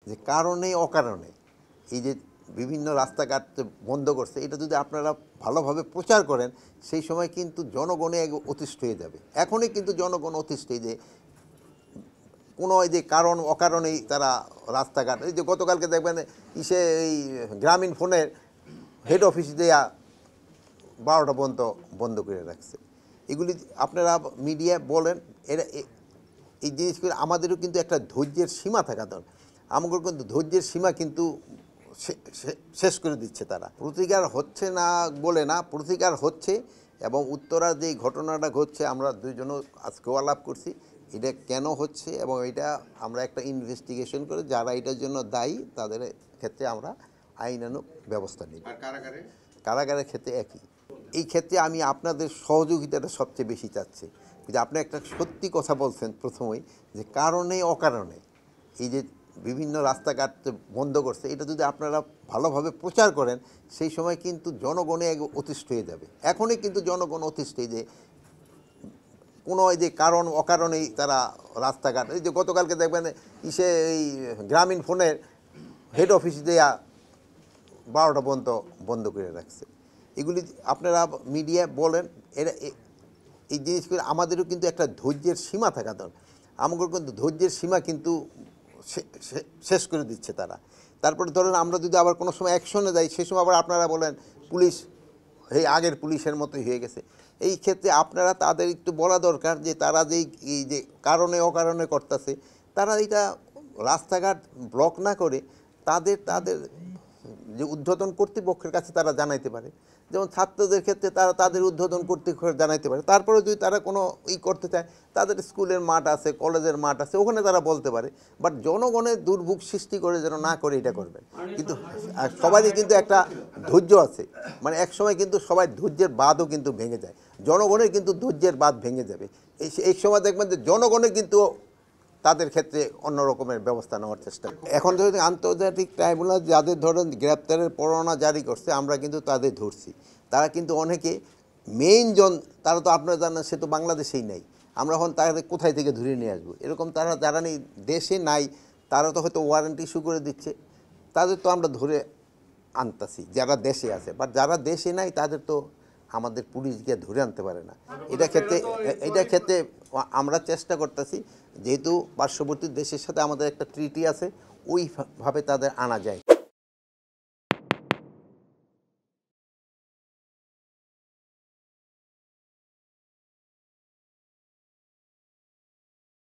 যে কারণে অকারণে এই যে বিভিন্ন রাস্তাঘাট বন্ধ করছে, এটা যদি আপনারা ভালোভাবে প্রচার করেন সেই সময় কিন্তু জনগণে অতিষ্ঠ হয়ে যাবে। এখনই কিন্তু জনগণ অতিষ্ঠ, যে কোনো এই যে কারণ অকারণেই তারা রাস্তাঘাট, এই যে গতকালকে দেখবেন এই গ্রামীণ ফোনের হেড অফিস দেয়া 12টা পর্যন্ত বন্ধ করে রাখছে। এগুলি আপনারা মিডিয়া বলেন, এরা এই জিনিসগুলো আমাদেরও কিন্তু একটা ধৈর্যের সীমা থাকা দরকার। আমাদের কিন্তু ধৈর্যের সীমা কিন্তু শেষ করে দিচ্ছে তারা। প্রতিকার হচ্ছে না বলে না, প্রতিকার হচ্ছে। এবং উত্তরার যে ঘটনাটা ঘটছে আমরা দুইজনও আজকেও আলাপ করছি, এটা কেন হচ্ছে এবং এটা আমরা একটা ইনভেস্টিগেশন করে যারা এটার জন্য দায়ী তাদের ক্ষেত্রে আমরা আইনানুগ ব্যবস্থা নিই। কারাগারের ক্ষেত্রে একই। এই ক্ষেত্রে আমি আপনাদের সহযোগিতাটা সবচেয়ে বেশি চাচ্ছি, যে আপনি একটা সত্যি কথা বলছেন প্রথমেই, যে কারণে অকারণে এই যে বিভিন্ন রাস্তাঘাট বন্ধ করছে, এটা যদি আপনারা ভালোভাবে প্রচার করেন সেই সময় কিন্তু জনগণে অতিষ্ঠ হয়ে যাবে। এখনই কিন্তু জনগণ অতিষ্ঠ, যে কোনো এই যে কারণ অকারণেই তারা রাস্তাঘাট, এই যে গতকালকে দেখবেন এই গ্রামীণ ফোনের হেড অফিস দেয়া 12টা পর্যন্ত বন্ধ করে রাখছে। এগুলি আপনারা মিডিয়া বলেন, এরা এই জিনিসগুলো আমাদেরও কিন্তু একটা ধৈর্যের সীমা থাকা দরকার। আমাদের কিন্তু ধৈর্যের সীমা কিন্তু শেষ করে দিচ্ছে তারা। তারপরে ধরেন আমরা যদি আবার কোনো সময় অ্যাকশনে যাই, সে সময় আবার আপনারা বলেন পুলিশ এই আগের পুলিশের মতোই হয়ে গেছে। এই ক্ষেত্রে আপনারা তাদের একটু বলা দরকার যে তারা যেই এই যে কারণে অকারণে করতেছে, তারা এটা রাস্তাঘাট ব্লক না করে তাদের যে ঊর্ধ্বতন কর্তৃপক্ষের কাছে তারা জানাইতে পারে। যেমন ছাত্রদের ক্ষেত্রে তারা তাদের ঊর্ধ্বতন কর্তৃপক্ষ জানাইতে পারে। তারপরে যদি তারা কোনো করতে চায়, তাদের স্কুলের মাঠ আছে, কলেজের মাঠ আছে, ওখানে তারা বলতে পারে। বাট জনগণের দুর্ভোগ সৃষ্টি করে যেন না করে এটা করবেন। কিন্তু সবারই কিন্তু একটা ধৈর্য আছে, মানে এক সময় কিন্তু সবাই ধৈর্যের বাঁধও কিন্তু ভেঙে যায়। জনগণের কিন্তু ধৈর্যের বাঁধ ভেঙে যাবে। এই সময় দেখবেন যে জনগণের কিন্তু তাদের ক্ষেত্রে অন্য রকমের ব্যবস্থা নেওয়ার চেষ্টা। এখন যদি আন্তর্জাতিক ট্রাইব্যুনাল যাদের ধরেন গ্রেপ্তারের পরোয়ানা জারি করছে, আমরা কিন্তু তাদের ধরছি। তারা কিন্তু অনেকে তারা তো আপনারা জানেন সে তো বাংলাদেশেই নাই। আমরা এখন তাদের কোথায় থেকে ধরে নিয়ে আসবো? এরকম তারা যারা নেই দেশে নাই, তারা তো হয়তো ওয়ারেন্টি ইস্যু করে দিচ্ছে, তাদের তো আমরা ধরে আনতাছি যারা দেশে আছে। বাট যারা দেশে নাই তাদের তো আমাদের পুলিশ গিয়ে ধরে আনতে পারে না। এটা ক্ষেত্রে আমরা চেষ্টা করতেছি, যেহেতু পার্শ্ববর্তী দেশের সাথে আমাদের একটা ট্রিটি আছে, ওইভাবে তাদের আনা যায়।